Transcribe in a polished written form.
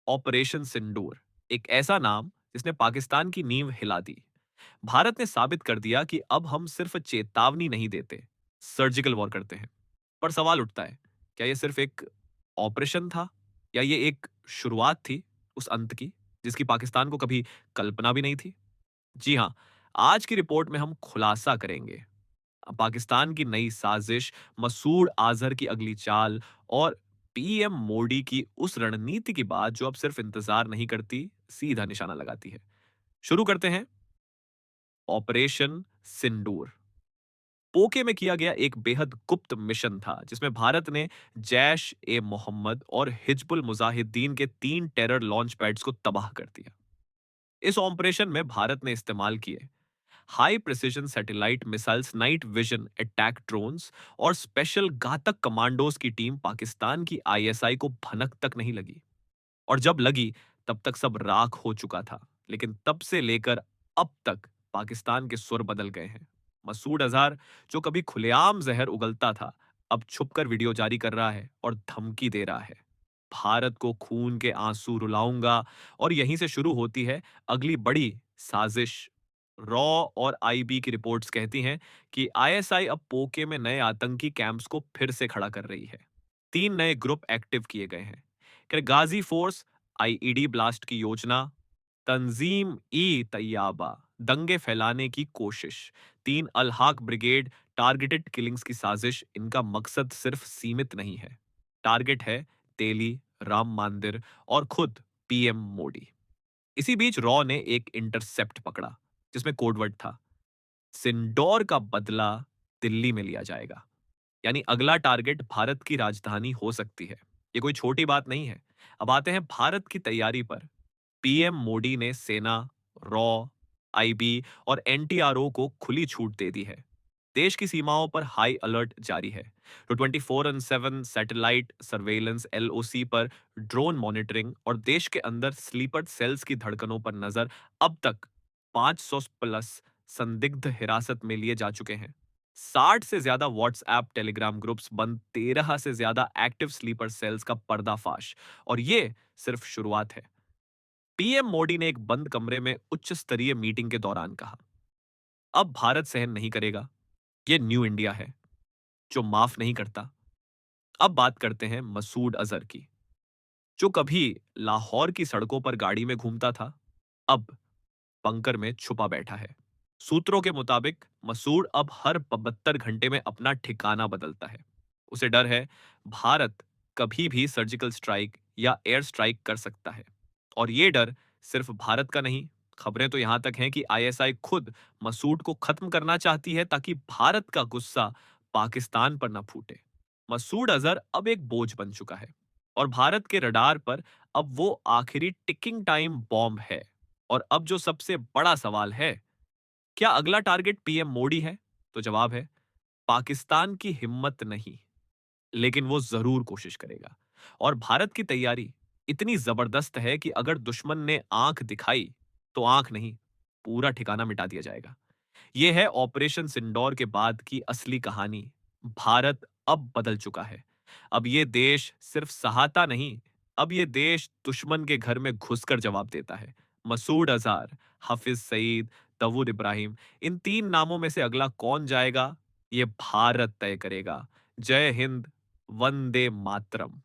Operation सिंदूर, एक ऐसा नाम जिसने पाकिस्तान की नींव हिला दी। भारत ने साबित कर दिया कि अब हम सिर्फ चेतावनी नहीं देते, सर्जिकल वॉर करते हैं। पर सवाल उठता है, क्या यह सिर्फ एक ऑपरेशन था या ये एक शुरुआत थी उस अंत की जिसकी पाकिस्तान को कभी कल्पना भी नहीं थी? जी हां, आज की रिपोर्ट में हम खुलासा करेंगे पाकिस्तान की नई साजिश, मसूद अजहर की अगली चाल और पीएम मोदी की उस रणनीति की बात जो अब सिर्फ इंतजार नहीं करती, सीधा निशाना लगाती है। शुरू करते हैं ऑपरेशन सिंदूर। पोके में किया गया एक बेहद गुप्त मिशन था जिसमें भारत ने जैश ए मोहम्मद और हिजबुल मुजाहिदीन के 3 टेरर लॉन्च पैड्स को तबाह कर दिया। इस ऑपरेशन में भारत ने इस्तेमाल किए high precision satellite missiles, night vision attack drones और स्पेशल घातक कमांडोज की टीम। पाकिस्तान की आईएसआई को भनक तक नहीं लगी, और जब लगी तब तक सब राख हो चुका था। लेकिन तब से लेकर अब तक पाकिस्तान के सुर बदल गए हैं। मसूद अजहर, जो कभी खुलेआम जहर उगलता था, अब छुपकर वीडियो जारी कर रहा है और धमकी दे रहा है, भारत को खून के आंसू रुलाऊंगा। और यहीं से शुरू होती है अगली बड़ी साजिश। रॉ और आईबी की रिपोर्ट्स कहती हैं कि आईएसआई अब पोके में नए आतंकी कैंप्स को फिर से खड़ा कर रही है। 3 नए ग्रुप एक्टिव किए गए हैं। गाजी फोर्स, आईईडी ब्लास्ट की योजना, तंजीम ई तैयाबा, दंगे फैलाने की कोशिश, 3 अल-हक ब्रिगेड, टारगेटेड किलिंग्स की साजिश। इनका मकसद सिर्फ सीमित नहीं है, टारगेट है दिल्ली, राम मंदिर और खुद पीएम मोदी। इसी बीच रॉ ने एक इंटरसेप्ट पकड़ा जिसमें कोडवर्ड था, सिंदौर का बदला दिल्ली में लिया जाएगा। यानी अगला टारगेट भारत की राजधानी हो सकती है। ये कोई छोटी बात नहीं है। अब आते हैं भारत की तैयारी पर। पीएम मोदी ने सेना, रॉ, आईबी और एनटीआरओ को खुली छूट दे दी है। देश की सीमाओं पर हाई अलर्ट जारी है। तो 24/7 सैटेलाइट सर्वेलेंस, एलओसी पर ड्रोन मॉनिटरिंग और देश के अंदर स्लीपर सेल्स की धड़कनों पर नजर। अब तक 500 प्लस संदिग्ध हिरासत में लिए जा चुके हैं। 60 से ज्यादा व्हाट्सएप टेलीग्राम ग्रुप्स बंद, 13 से ज्यादा एक्टिव स्लीपर सेल्स का पर्दाफाश। और ये सिर्फ शुरुआत है। पीएम मोदी ने एक बंद कमरे में उच्च स्तरीय मीटिंग के दौरान कहा, अब भारत सहन नहीं करेगा। ये न्यू इंडिया है जो माफ नहीं करता। अब बात करते हैं मसूद अजहर की, जो कभी लाहौर की सड़कों पर गाड़ी में घूमता था, अब बंकर में छुपा बैठा है। सूत्रों के मुताबिक मसूद अब हर 72 घंटे में अपना ठिकाना बदलता है। उसे डर है, भारत कभी भी सर्जिकल स्ट्राइक या एयर स्ट्राइक कर सकता है। और ये डर सिर्फ भारत का नहीं, खबरें तो यहां तक हैं कि आईएसआई खुद मसूद को खत्म करना चाहती है ताकि भारत का गुस्सा पाकिस्तान पर न फूटे। मसूद अजहर अब एक बोझ बन चुका है और भारत के रडार पर अब वो आखिरी टिकिंग टाइम बॉम्ब है। और अब जो सबसे बड़ा सवाल है, क्या अगला टारगेट पीएम मोदी है? तो जवाब है, पाकिस्तान की हिम्मत नहीं, लेकिन वो जरूर कोशिश करेगा। और भारत की तैयारी इतनी जबरदस्त है कि अगर दुश्मन ने आंख दिखाई, तो आंख नहीं, पूरा ठिकाना मिटा दिया जाएगा। यह है ऑपरेशन सिंदौर के बाद की असली कहानी। भारत अब बदल चुका है। अब ये देश सिर्फ सहाता नहीं, अब ये देश दुश्मन के घर में घुसकर जवाब देता है। मसूद अजहर, हाफिज सईद, दवूद इब्राहिम, इन 3 नामों में से अगला कौन जाएगा, ये भारत तय करेगा। जय हिंद, वंदे मातरम।